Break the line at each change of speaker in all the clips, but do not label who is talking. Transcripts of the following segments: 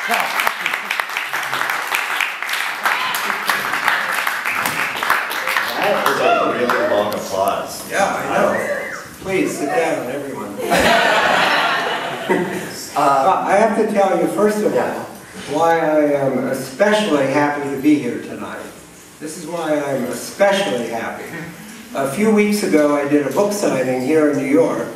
That was a really long applause.
Yeah, I know. Please, sit down, everyone. I have to tell you, first of all, why I am especially happy to be here tonight. This is why I'm especially happy. A few weeks ago, I did a book signing here in New York,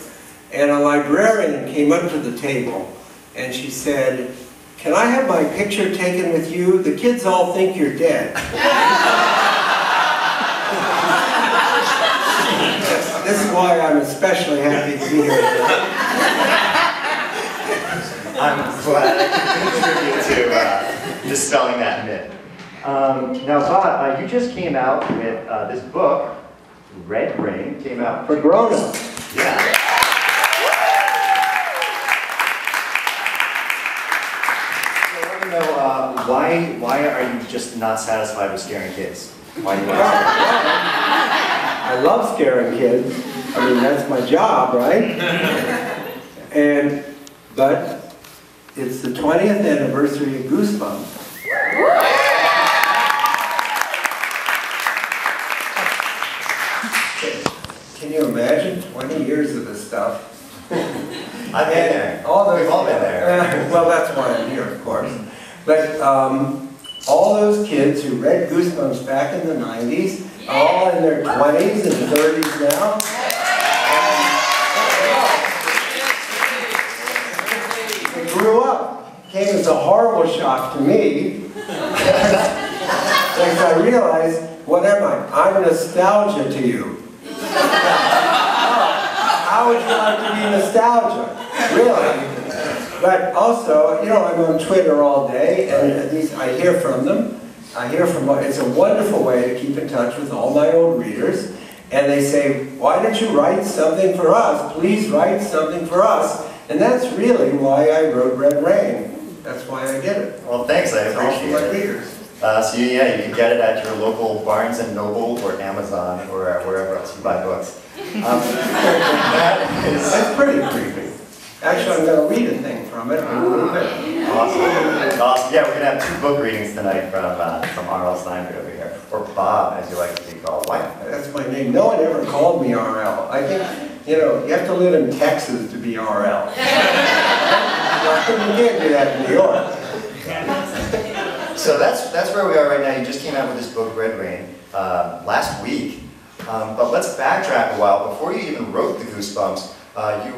and a librarian came up to the table, and she said, "Can I have my picture taken with you? The kids all think you're dead." This is why I'm especially happy to be here tonight.
I'm glad I could contribute to dispelling that myth. Now, Bob, you just came out with this book, Red Rain, came out
For grown-ups.
Yeah. So I want to know why are you just not satisfied with scaring kids? Why do you want to scare kids?
I love scaring kids. I mean, that's my job, right? But it's the 20th anniversary of Goosebumps. Can you imagine 20 years of this stuff?
I've been there. We've all been there.
Well, that's why I'm here, of course. But all those kids who read Goosebumps back in the 90s, are all in their 20s and 30s now. They grew up. Came as a horrible shock to me. Because I realized, what am I? I'm nostalgia to you. How would you like to be nostalgia? Really? But also, you know, I'm on Twitter all day, and I hear from them. It's a wonderful way to keep in touch with all my old readers. And they say, why don't you write something for us? Please write something for us. And that's really why I wrote Red Rain. That's why I did it.
Well, thanks, I appreciate it.
All for my readers.
So yeah, you can get it at your local Barnes & Noble or Amazon or wherever else you buy books.
That's pretty creepy. Actually, I'm going to read a thing from it in a little bit.
Awesome. Awesome. Yeah, we're going to have 2 book readings tonight from R.L. Stine over here. Or Bob, as you like to be called. Why?
That's my name. No one ever called me R.L. I think, you know, you have to live in Texas to be R.L. You can't do that in New York.
So that's where we are right now. You just came out with this book, Red Rain, last week. But let's backtrack a while. Before you even wrote the Goosebumps, you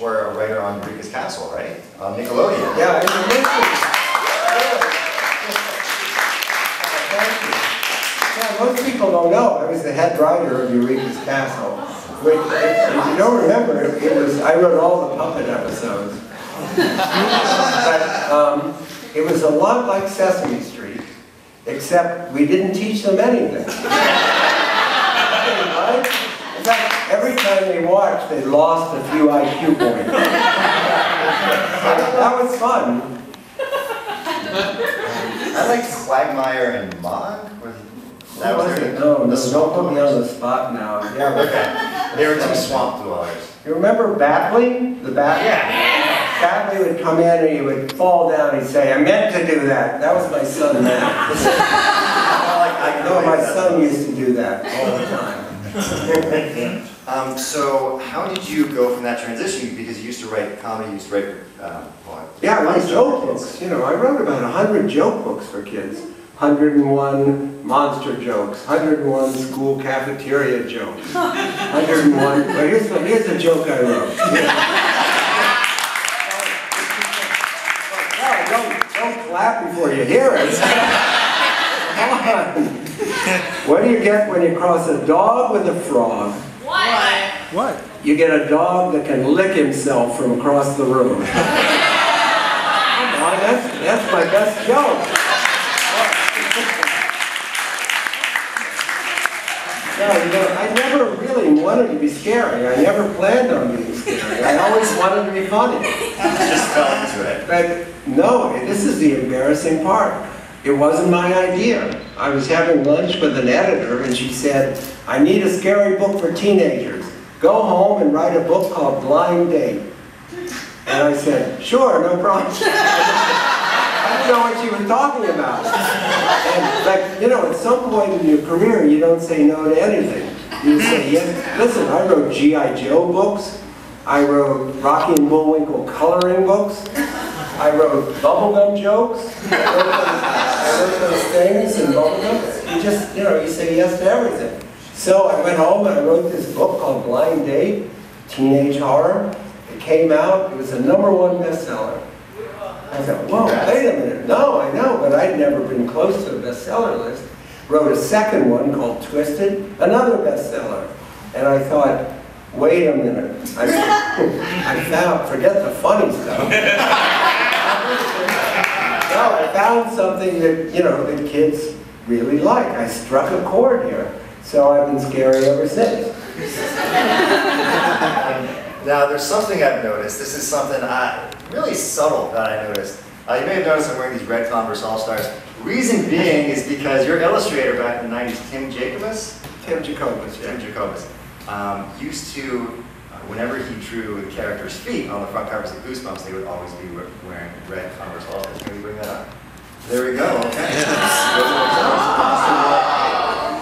were a writer on Eureka's Castle, right? On Nickelodeon.
Yeah, it's a mystery. Yeah, most people don't know. I was the head writer of Eureka's Castle. If you don't remember, I wrote all the puppet episodes. But it was a lot like Sesame Street, except we didn't teach them anything. Right? In fact, every time they watched, they lost a few IQ points. That was fun.
I liked Quagmire and Mog. That was their,
no, don't put me on the spot now. Yeah,
okay. They were 2 swamp dwellers.
You remember Batley? The Batley? Yeah. Batley would come in and he would fall down and he'd say, I meant to do that. That was my son, Matt. I know my son used to do that all the time.
So how did you go from that transition? Because you used to write comedy, you used to write
yeah, I write joke books. You know, I wrote about 100 joke books for kids. 101 monster jokes, 101 school cafeteria jokes, 101. Well, here's a joke I wrote. Don't clap before you hear it. Come on. What do you get when you cross a dog with a frog? What? You get a dog that can lick himself from across the room. Come on, that's my best joke. No, you know, I never really wanted to be scary. I never planned on being scary. I always wanted to be funny.
Just fell into it.
But no, this is the embarrassing part. It wasn't my idea. I was having lunch with an editor and she said, I need a scary book for teenagers. Go home and write a book called Blind Date. And I said, sure, no problem. I didn't know what she was talking about. And like, you know, at some point in your career, you don't say no to anything. You say yes. Listen, I wrote G.I. Joe books. I wrote Rocky and Bullwinkle coloring books. I wrote bubblegum jokes. I wrote those things in bubblegum. You just, you know, you say yes to everything. So I went home and I wrote this book called Blind Date, Teenage Horror. It came out, it was a #1 bestseller. I thought, whoa, wait a minute. No, I know, but I'd never been close to a bestseller list. Wrote a second one called Twisted, another bestseller. And I thought, wait a minute. I found, forget the funny stuff. No, I found something that, you know, that kids really like. I struck a chord here. So I've been scary ever since.
Now, there's something I've noticed. This is something really subtle that I noticed. You may have noticed I'm wearing these red Converse All-Stars. Reason being is because your illustrator back in the 90s, Tim Jacobus?
Tim Jacobus, yeah.
Tim Jacobus. Used to, whenever he drew the characters' feet on the front covers of Goosebumps, they would always be wearing red Converse All-Stars. Can we bring that up? There we go, okay.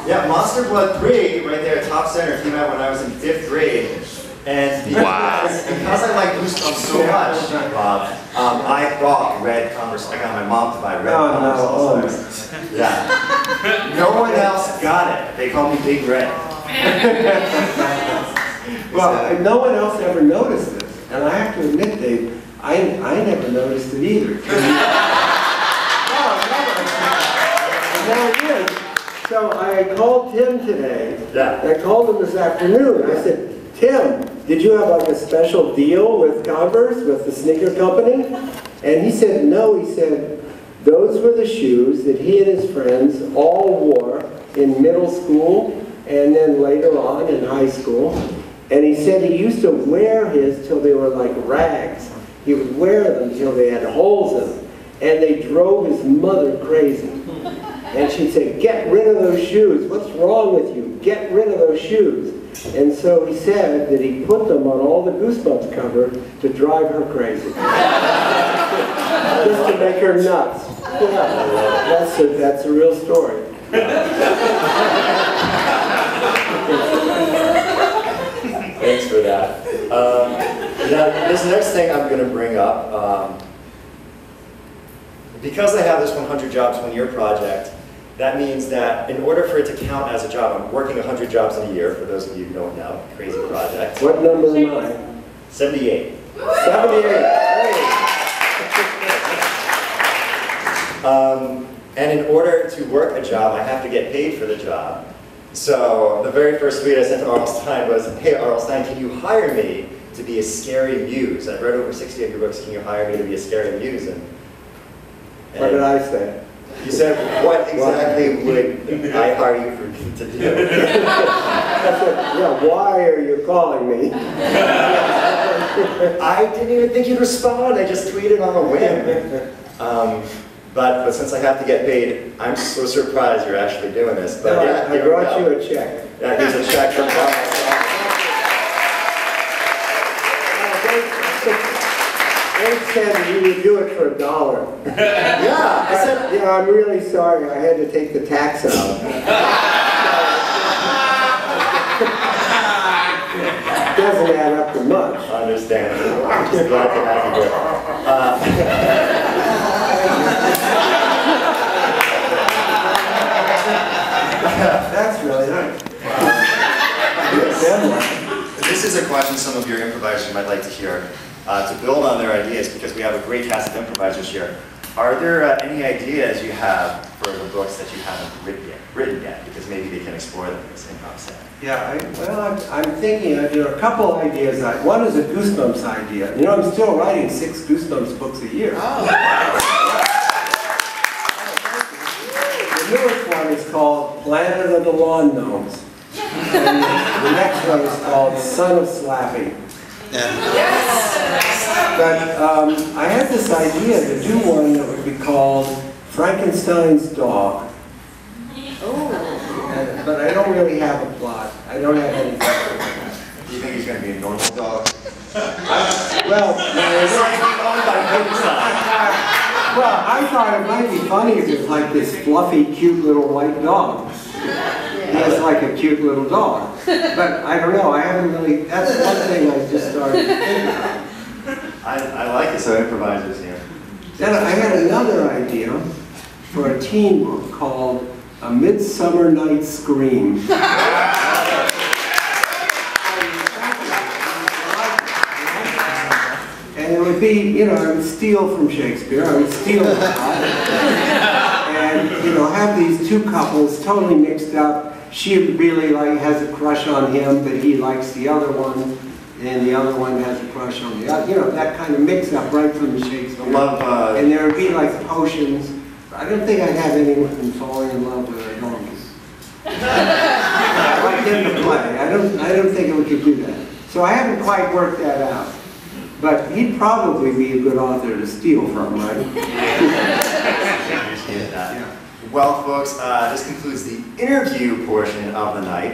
Yeah, Monster Blood 3, right there, top center, came out when I was in 5th grade. And because I like Goosebumps so much, Bob, I bought red Converse. I got my mom to buy red Converse All-Stars. Yeah. No one else got it. They call me Big Red.
Well, no one else ever noticed this. And I have to admit, Dave, I never noticed it either. No, never. So I called Tim today.
Yeah.
I called him this afternoon. I said, Tim, did you have like a special deal with Converse, with the sneaker company? And he said, no. He said, those were the shoes that he and his friends all wore in middle school and then later on in high school. And he said he used to wear his till they were like rags. He would wear them till they had holes in them. And they drove his mother crazy. And she'd say, get rid of those shoes. What's wrong with you? Get rid of those shoes. And so he said that he put them on all the Goosebumps cover to drive her crazy. Just to make her nuts. Yeah. That's a real story.
Thanks for that. Now, this next thing I'm going to bring up, because I have this 100 Jobs 1 Year project, that means that in order for it to count as a job, I'm working 100 jobs in a year, for those of you who don't know, crazy project.
What number am I?
78.
78.
And in order to work a job, I have to get paid for the job. So the very first tweet I sent to Arl Stine was, hey Arl Stine, can you hire me to be a scary muse? I've read over 60 of your books, can you hire me to be a scary muse? And
what did I say?
You said, what exactly would I hire you to do?
I said, yeah, why are you calling me?
I didn't even think you'd respond, I just tweeted on a whim. But since I have to get paid, I'm so surprised you're actually doing this. But
no,
yeah,
I brought you a check.
Yeah, here's a check from
They said you would do it for $1.
Yeah, I said,
yeah, I'm really sorry. I had to take the tax out. Doesn't add up to much.
Understandable. I'm just glad to have you here.
That's really nice.
This is a question some of your improvisers might like to hear. To build on their ideas, because we have a great cast of improvisers here. Are there any ideas you have for the books that you haven't written yet? Because maybe they can explore them in this improv set.
Yeah, I'm thinking, there are a couple ideas. One is a Goosebumps idea. You know, I'm still writing 6 Goosebumps books a year. Oh. The newest one is called Planet of the Lawn Gnomes. And the next one is called Son of Slappy. Yes. But I had this idea to do one that would be called Frankenstein's Dog. But I don't really have a plot. I don't have anything.
Do you think he's going to be a normal dog?
Well,
Owned by Copenhagen.
well, I thought it might be funny if it's like this fluffy, cute little white dog. He has like a cute little dog. But I don't know, I haven't really, that's one thing I just started to think about.
I like it, so improvisers here.
Then I had another idea for a teen book called A Midsummer Night's Scream. And it would be, you know, I would steal from Shakespeare, I would steal a lot, and, you know, have these two couples totally mixed up. She really has a crush on him, but he likes the other one, and the other one has a crush on the other. You know, that kind of mix-up right from the Shakespeare. And there would be like potions. I don't think I'd have anyone falling in love with a donkey. Like in the play. I don't think we could do that. So I haven't quite worked that out. But he'd probably be a good author to steal from, right?
Well, folks, this concludes the interview portion of the night.